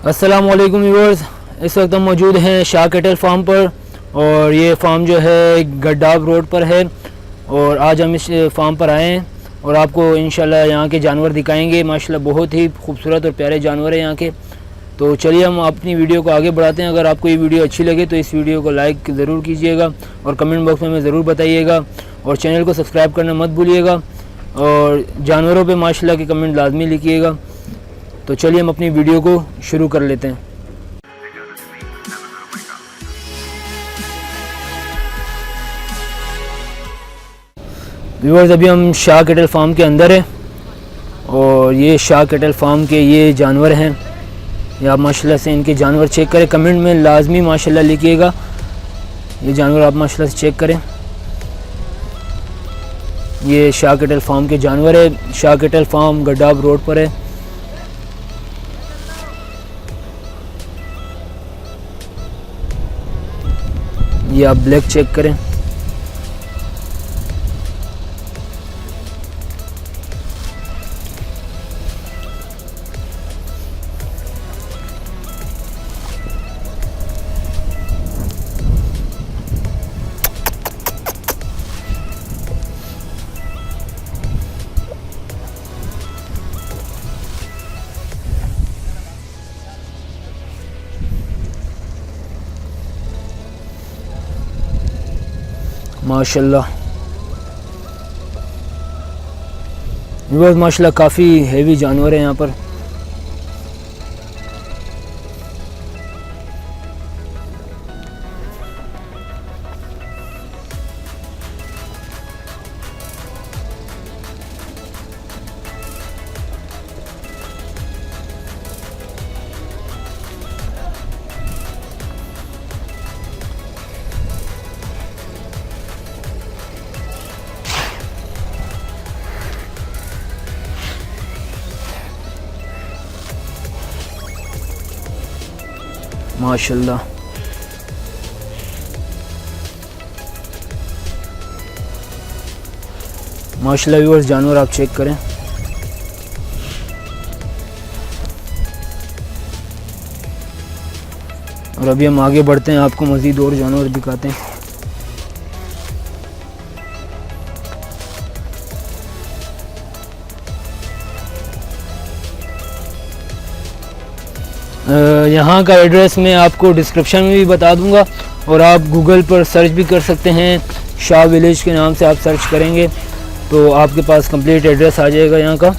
अस्सलाम वालेकुम व्यूअर्स, इस वक्त हम मौजूद हैं शाह कैटल फार्म पर और ये फार्म जो है गड्डाब रोड पर है और आज हम इस फार्म पर आए हैं और आपको इंशाल्लाह यहाँ के जानवर दिखाएंगे। माशाल्लाह बहुत ही खूबसूरत और प्यारे जानवर हैं यहाँ के। तो चलिए हम अपनी वीडियो को आगे बढ़ाते हैं। अगर आपको ये वीडियो अच्छी लगे तो इस वीडियो को लाइक ज़रूर कीजिएगा और कमेंट बॉक्स में हमें ज़रूर बताइएगा और चैनल को सब्सक्राइब करना मत भूलिएगा और जानवरों पे माशाल्लाह के कमेंट लाजमी लिखिएगा। तो चलिए हम अपनी वीडियो को शुरू कर लेते हैं। व्यूअर्स, अभी हम शाह कैटल फार्म के अंदर है और ये शाह कैटल फार्म के ये जानवर हैं। ये आप माशाल्लाह से इनके जानवर चेक करें, कमेंट में लाजमी माशाल्लाह लिखिएगा। ये जानवर आप माशाल्लाह से चेक करें। ये शाह कैटल फार्म के जानवर है। शाह कैटल फार्म गड्डाब रोड पर है। ये आप ब्लैक चेक करें। माशाल्लाह व्यूअर्स, माशाल्लाह काफ़ी हेवी जानवर है यहाँ पर। माशाल्लाह माशाल्लाह व्यूअर्स, जानवर आप चेक करें। और अभी हम आगे बढ़ते हैं, आपको मज़ीद और जानवर दिखाते हैं। यहाँ का एड्रेस मैं आपको डिस्क्रिप्शन में भी बता दूंगा और आप गूगल पर सर्च भी कर सकते हैं। शाह विलेज के नाम से आप सर्च करेंगे तो आपके पास कंप्लीट एड्रेस आ जाएगा यहाँ का।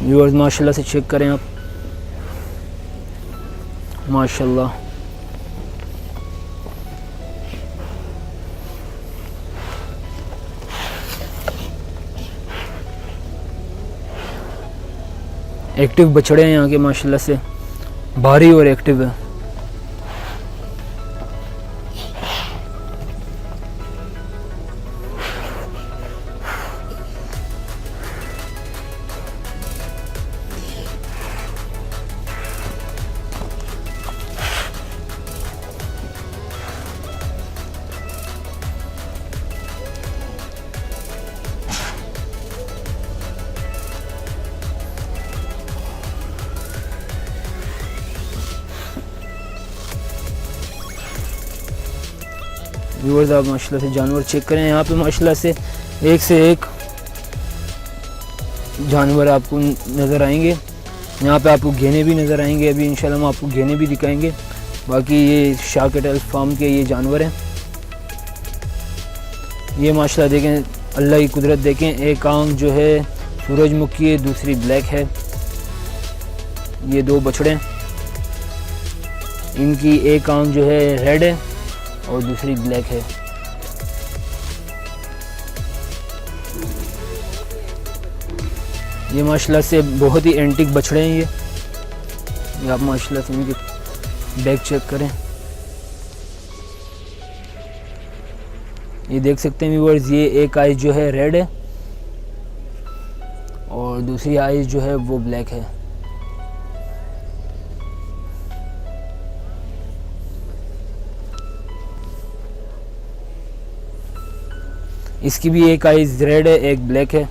व्यूअर्स, माशाल्लाह से चेक करें आप। माशाल्लाह एक्टिव बछड़े हैं यहाँ के, माशाल्लाह से भारी और एक्टिव है। व्यूअर्स, आप माशाल्लाह से जानवर चेक करें। यहाँ पे माशाल्लाह से एक जानवर आपको नज़र आएंगे। यहाँ पे आपको घेने भी नज़र आएंगे। अभी इंशाल्लाह हम आपको घेने भी दिखाएंगे। बाकी ये शाह कैटल फार्म के ये जानवर हैं। ये माशाल्लाह देखें, अल्लाह की कुदरत देखें। एक आंख जो है सूरजमुखी है, दूसरी ब्लैक है। ये दो बछड़े, इनकी एक आंख जो है रेड है और दूसरी ब्लैक है। ये माशाल्लाह से बहुत ही एंटीक बछड़े हैं। ये आप माशाल्लाह से इनके बैक चेक करें। ये देख सकते हैं व्यूअर्स, ये एक आई जो है रेड है और दूसरी आइज़ जो है वो ब्लैक है। इसकी भी एक आइज़ रेड है, एक ब्लैक है।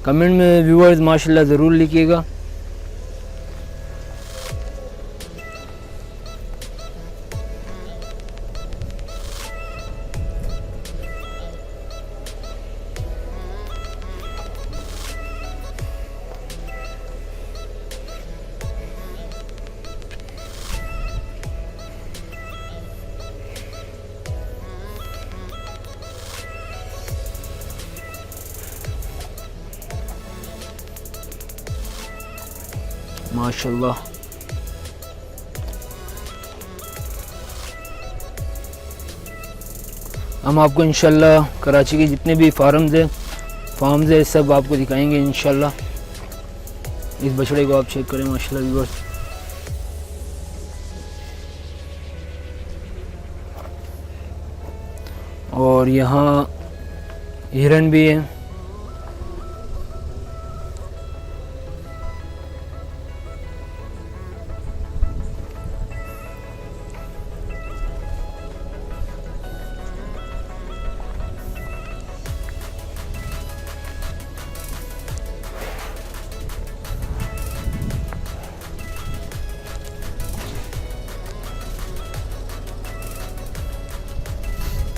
कमेंट में व्यूअर्स माशाल्लाह ज़रूर लिखिएगा। माशाल्लाह हम आपको इंशाल्लाह कराची के जितने भी फार्म्स है सब आपको दिखाएंगे इंशाल्लाह। इस बछड़े को आप चेक करें माशाल्लाह व्यूअर्स। और यहाँ हिरन भी है।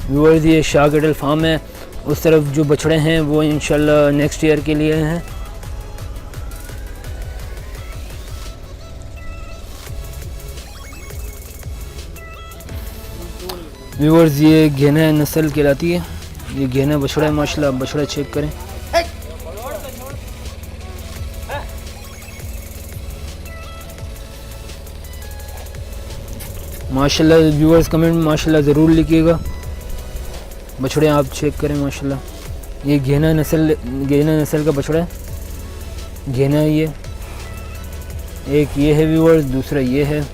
व्यूअर्स ये शाह कैटल फार्म है। उस तरफ जो बछड़े हैं वो इंशाल्लाह नेक्स्ट ईयर के लिए हैं। व्यूअर्स ये घेना नस्ल कहलाती है। ये घेना बछड़ा है माशाल्लाह। बछड़ा चेक करें। माशाल्लाह व्यूअर्स कमेंट में माशाल्लाह ज़रूर लिखिएगा। बछड़े आप चेक करें माशाल्लाह। ये घेना नस्ल का बछड़ा है। घेना ये एक ये है व्यूअर्स, दूसरा ये है।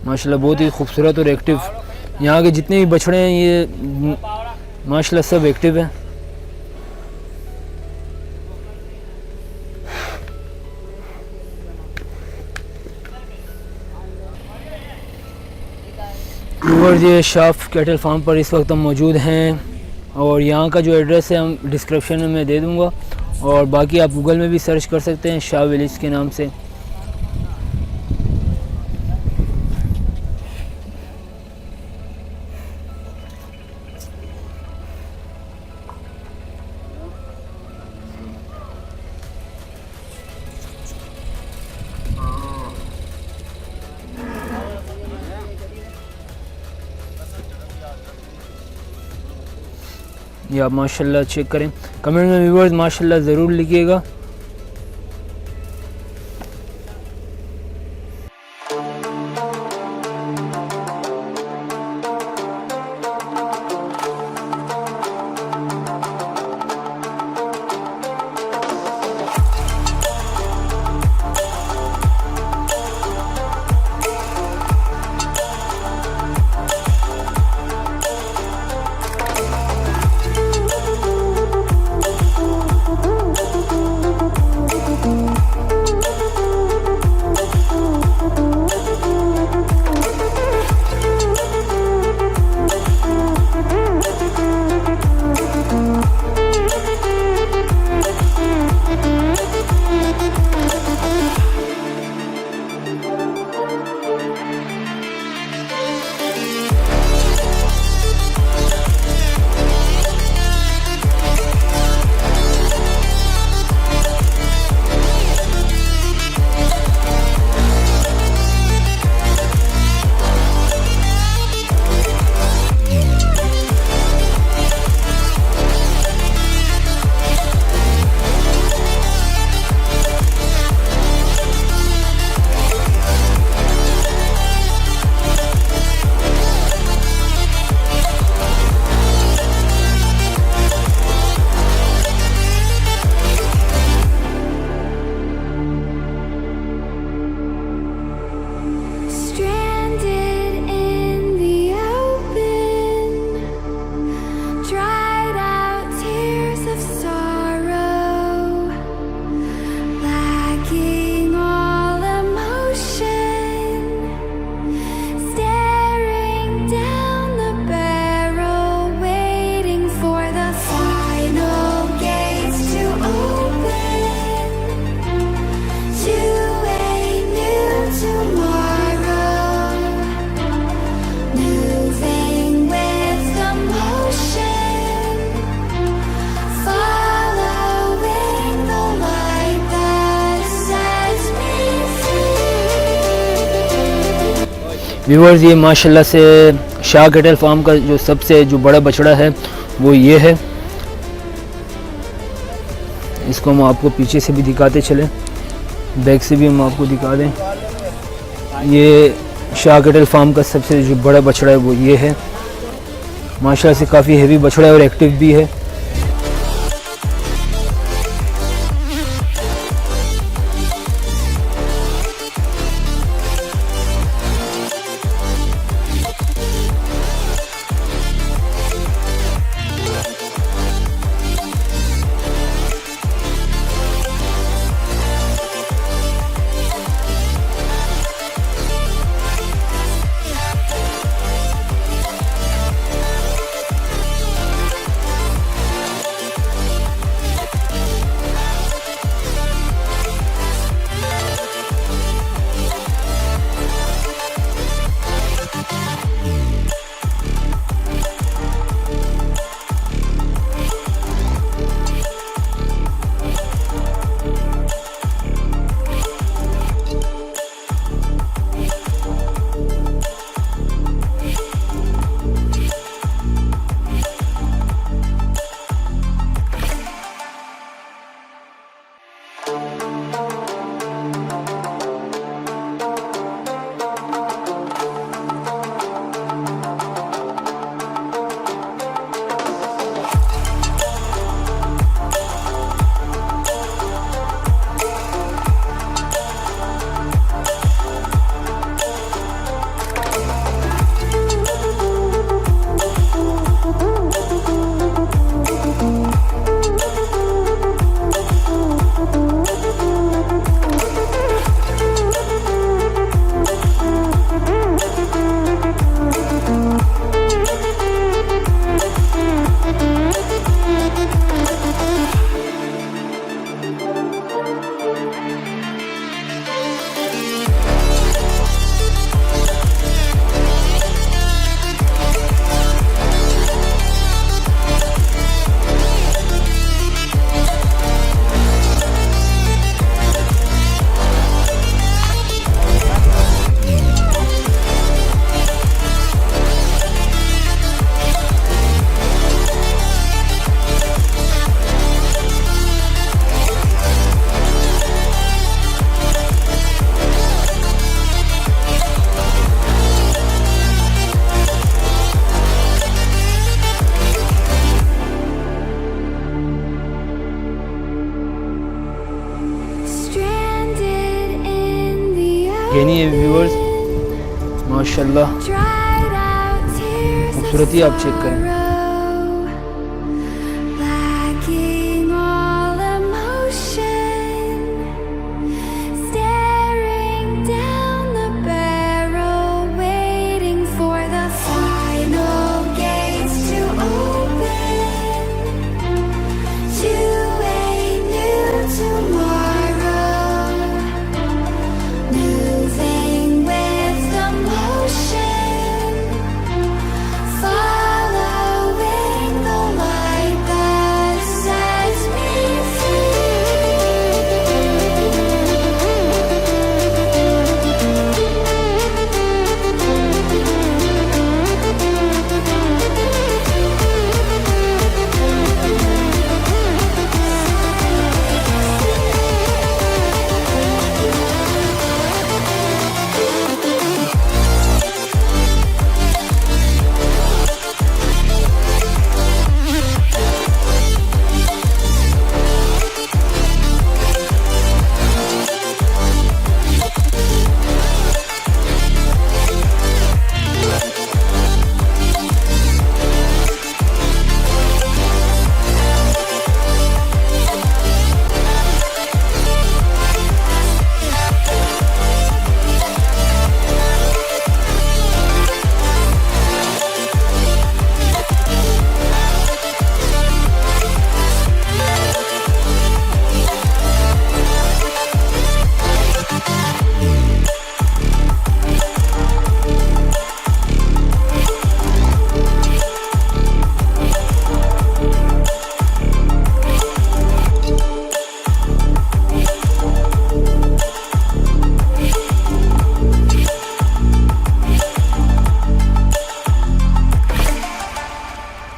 माशाल्लाह बहुत ही खूबसूरत और एक्टिव। यहाँ के जितने भी बछड़े हैं ये माशाल्लाह सब एक्टिव हैं। व्यूअर्स ये शाह कैटल फार्म पर इस वक्त हम मौजूद हैं और यहाँ का जो एड्रेस है हम डिस्क्रिप्शन में मैं दे दूँगा और बाकी आप गूगल में भी सर्च कर सकते हैं शाह विलेज के नाम से। ये आप माशाल्लाह चेक करें। कमेंट में व्यूअर्स माशाल्लाह ज़रूर लिखिएगा। व्यूअर्स ये माशाल्लाह से शाह कैटल फार्म का जो सबसे जो बड़ा बछड़ा है वो ये है। इसको हम आपको पीछे से भी दिखाते चलें, बैक से भी हम आपको दिखा दें। ये शाह कैटल फार्म का सबसे जो बड़ा बछड़ा है वो ये है। माशाल्लाह से काफ़ी हेवी बछड़ा है और एक्टिव भी है। ये नहीं है व्यूअर्स, माशाल्लाह खूबसूरती आप चेक करें। Follow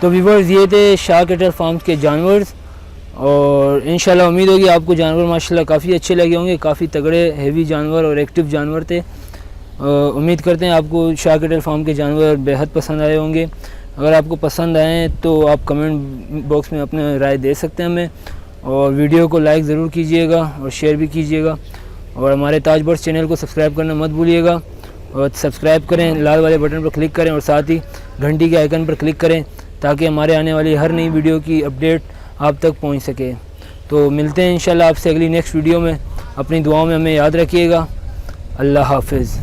तो व्यूअर्स ये थे शाह कैटल फार्म के जानवर्स, और इंशाल्लाह उम्मीद होगी आपको जानवर माशाल्लाह काफ़ी अच्छे लगे होंगे। काफ़ी तगड़े हेवी जानवर और एक्टिव जानवर थे। उम्मीद करते हैं आपको शाह कैटल फार्म के जानवर बेहद पसंद आए होंगे। अगर आपको पसंद आए तो आप कमेंट बॉक्स में अपने राय दे सकते हैं हमें, और वीडियो को लाइक ज़रूर कीजिएगा और शेयर भी कीजिएगा, और हमारे ताज बर्ड्स चैनल को सब्सक्राइब करना मत भूलिएगा। और सब्सक्राइब करें, लाल वाले बटन पर क्लिक करें और साथ ही घंटी के आइकन पर क्लिक करें ताकि हमारे आने वाली हर नई वीडियो की अपडेट आप तक पहुंच सके। तो मिलते हैं इंशाल्लाह आपसे अगली नेक्स्ट वीडियो में। अपनी दुआओं में हमें याद रखिएगा। अल्लाह हाफिज़।